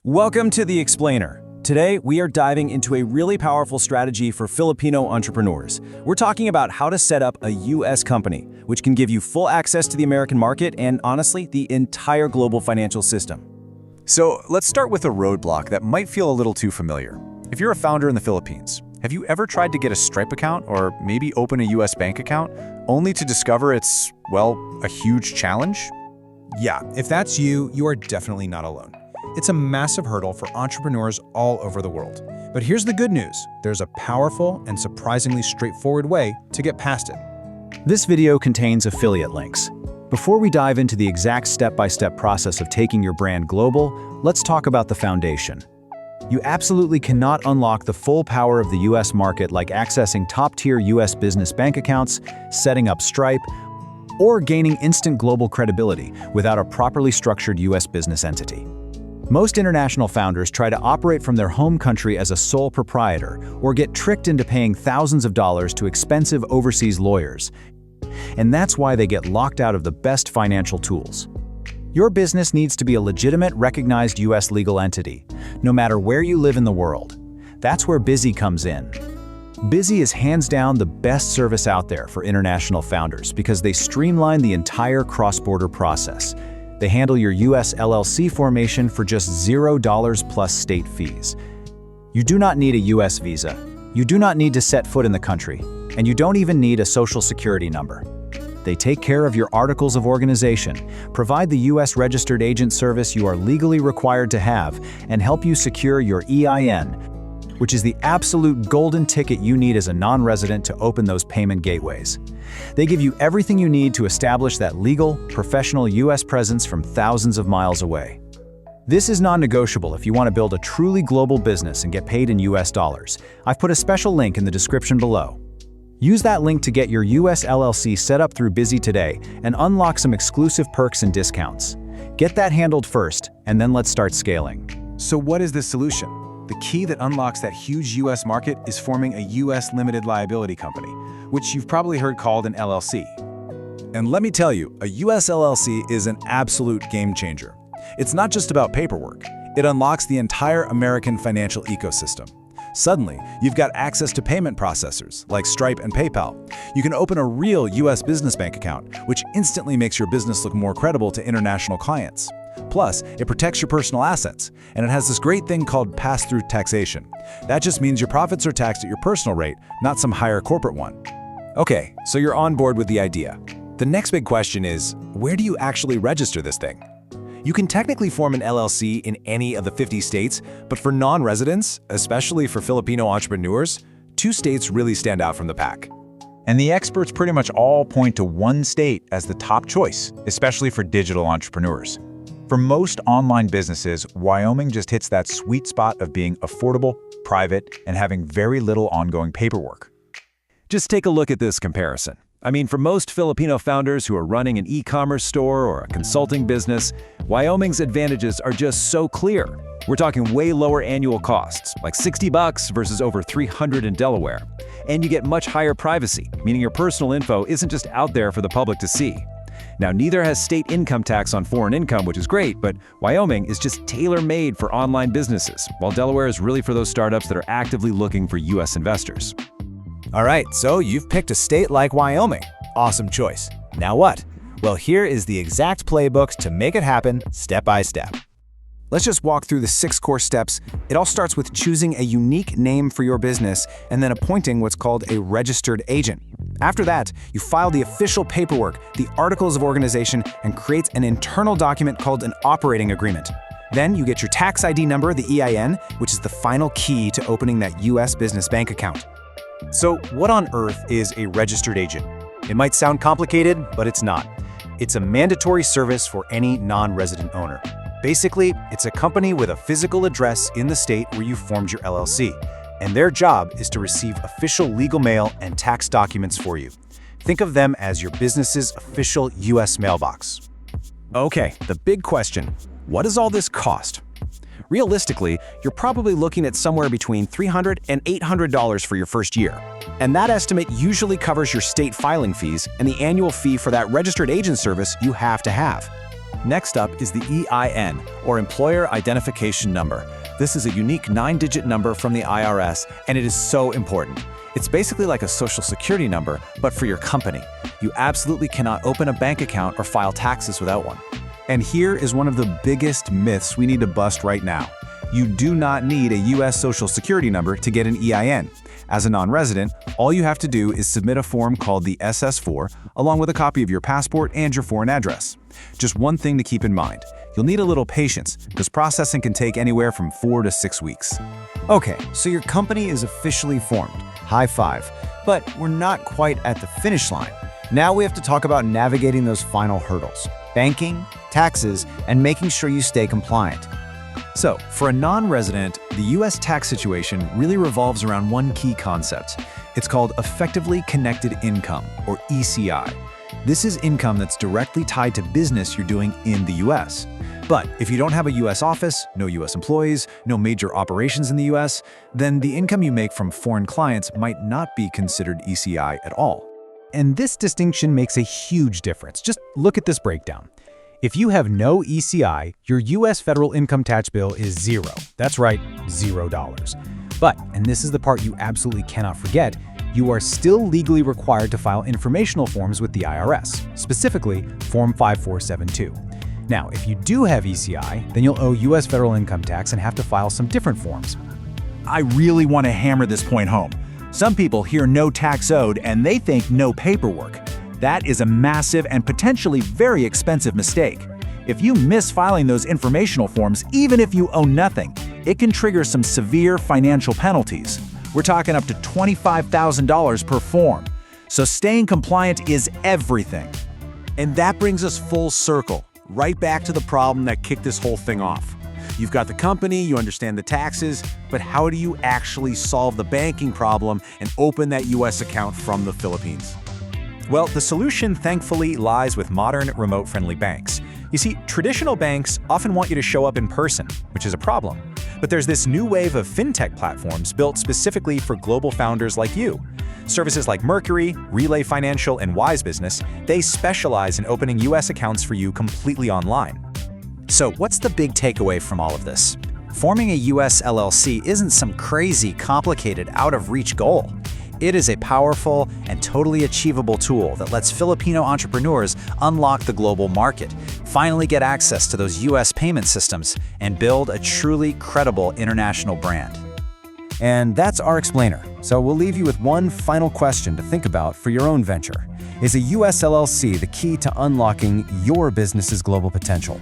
Welcome to The Explainer. Today, we are diving into a really powerful strategy for Filipino entrepreneurs. We're talking about how to set up a US company, which can give you full access to the American market and, honestly, the entire global financial system. So let's start with a roadblock that might feel a little too familiar. If you're a founder in the Philippines, have you ever tried to get a Stripe account or maybe open a US bank account only to discover it's, well, a huge challenge? Yeah, if that's you, you are definitely not alone. It's a massive hurdle for entrepreneurs all over the world. But here's the good news. There's a powerful and surprisingly straightforward way to get past it. This video contains affiliate links. Before we dive into the exact step-by-step process of taking your brand global, let's talk about the foundation. You absolutely cannot unlock the full power of the US market like accessing top-tier US business bank accounts, setting up Stripe, or gaining instant global credibility without a properly structured US business entity. Most international founders try to operate from their home country as a sole proprietor or get tricked into paying thousands of dollars to expensive overseas lawyers. And that's why they get locked out of the best financial tools. Your business needs to be a legitimate, recognized US legal entity, no matter where you live in the world. That's where Busy comes in. Busy is hands down the best service out there for international founders because they streamline the entire cross-border process. They handle your US LLC formation for just $0 plus state fees. You do not need a US visa. You do not need to set foot in the country. And you don't even need a social security number. They take care of your articles of organization, provide the US registered agent service you are legally required to have, and help you secure your EIN, which is the absolute golden ticket you need as a non-resident to open those payment gateways. They give you everything you need to establish that legal, professional US presence from thousands of miles away. This is non-negotiable if you want to build a truly global business and get paid in US dollars. I've put a special link in the description below. Use that link to get your US LLC set up through Busy today and unlock some exclusive perks and discounts. Get that handled first, and then let's start scaling. So what is the solution? The key that unlocks that huge US market is forming a US limited liability company, which you've probably heard called an LLC. And let me tell you, a US LLC is an absolute game changer. It's not just about paperwork. It unlocks the entire American financial ecosystem. Suddenly, you've got access to payment processors like Stripe and PayPal. You can open a real US business bank account, which instantly makes your business look more credible to international clients. Plus, it protects your personal assets, and it has this great thing called pass-through taxation. That just means your profits are taxed at your personal rate, not some higher corporate one. Okay, so you're on board with the idea. The next big question is, where do you actually register this thing? You can technically form an LLC in any of the 50 states, but for non-residents, especially for Filipino entrepreneurs, 2 states really stand out from the pack. And the experts pretty much all point to one state as the top choice, especially for digital entrepreneurs. For most online businesses, Wyoming just hits that sweet spot of being affordable, private, and having very little ongoing paperwork. Just take a look at this comparison. I mean, for most Filipino founders who are running an e-commerce store or a consulting business, Wyoming's advantages are just so clear. We're talking way lower annual costs, like $60 versus over $300 in Delaware. And you get much higher privacy, meaning your personal info isn't just out there for the public to see. Now, neither has state income tax on foreign income, which is great, but Wyoming is just tailor-made for online businesses, while Delaware is really for those startups that are actively looking for US investors. All right, so you've picked a state like Wyoming. Awesome choice. Now what? Well, here is the exact playbook to make it happen step by step. Let's just walk through the 6 core steps. It all starts with choosing a unique name for your business and then appointing what's called a registered agent. After that, you file the official paperwork, the articles of organization, and create an internal document called an operating agreement. Then you get your tax ID number, the EIN, which is the final key to opening that US business bank account. So what on earth is a registered agent? It might sound complicated, but it's not. It's a mandatory service for any non-resident owner. Basically, it's a company with a physical address in the state where you formed your LLC, and their job is to receive official legal mail and tax documents for you. Think of them as your business's official US mailbox. Okay, the big question, what does all this cost? Realistically, you're probably looking at somewhere between $300 and $800 for your first year. And that estimate usually covers your state filing fees and the annual fee for that registered agent service you have to have. Next up is the EIN, or Employer Identification Number. This is a unique 9-digit number from the IRS, and it is so important. It's basically like a social security number, but for your company. You absolutely cannot open a bank account or file taxes without one. And here is one of the biggest myths we need to bust right now. You do not need a US Social Security number to get an EIN. As a non-resident, all you have to do is submit a form called the SS4, along with a copy of your passport and your foreign address. Just one thing to keep in mind. You'll need a little patience, because processing can take anywhere from 4 to 6 weeks. Okay, so your company is officially formed. High five. But we're not quite at the finish line. Now we have to talk about navigating those final hurdles: banking, taxes, and making sure you stay compliant. So, for a non-resident, the US tax situation really revolves around one key concept. It's called Effectively Connected Income, or ECI. This is income that's directly tied to business you're doing in the US. But if you don't have a US office, no US employees, no major operations in the US, then the income you make from foreign clients might not be considered ECI at all. And this distinction makes a huge difference. Just look at this breakdown. If you have no ECI, your US federal income tax bill is zero. That's right, $0. But, and this is the part you absolutely cannot forget, you are still legally required to file informational forms with the IRS, specifically Form 5472. Now, if you do have ECI, then you'll owe US federal income tax and have to file some different forms. I really want to hammer this point home. Some people hear no tax owed and they think no paperwork. That is a massive and potentially very expensive mistake. If you miss filing those informational forms, even if you owe nothing, it can trigger some severe financial penalties. We're talking up to $25,000 per form. So staying compliant is everything. And that brings us full circle, right back to the problem that kicked this whole thing off. You've got the company, you understand the taxes, but how do you actually solve the banking problem and open that US account from the Philippines? Well, the solution thankfully lies with modern, remote-friendly banks. You see, traditional banks often want you to show up in person, which is a problem. But there's this new wave of fintech platforms built specifically for global founders like you. Services like Mercury, Relay Financial, and Wise Business, they specialize in opening US accounts for you completely online. So what's the big takeaway from all of this? Forming a US LLC isn't some crazy, complicated, out-of-reach goal. It is a powerful and totally achievable tool that lets Filipino entrepreneurs unlock the global market, finally get access to those US payment systems, and build a truly credible international brand. And that's our explainer. So we'll leave you with one final question to think about for your own venture. Is a US LLC the key to unlocking your business's global potential?